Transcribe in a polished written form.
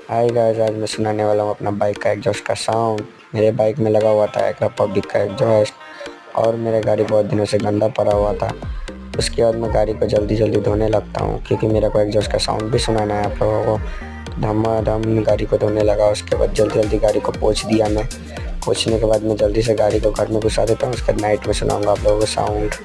Hi guys, आज मैं सुनाने वाला हूँ अपना बाइक का एग्जॉस्ट का साउंड। मेरे बाइक में लगा हुआ था एक रिपब्लिक का एग्जॉस्ट और मेरा गाड़ी बहुत दिनों से गंदा पड़ा हुआ था। उसके बाद मैं गाड़ी को जल्दी जल्दी धोने लगता हूँ क्योंकि मेरे को एग्जॉस्ट का साउंड भी सुनाना है आप लोगों को। धमाधम गाड़ी को धोने लगा। उसके बाद जल्दी जल्दी गाड़ी को पोंछ दिया मैं। पोंछने के बाद मैं जल्दी से गाड़ी को घर में घुसा देता हूँ। उसके बाद नाइट में सुनाऊँगा आप लोगों को साउंड।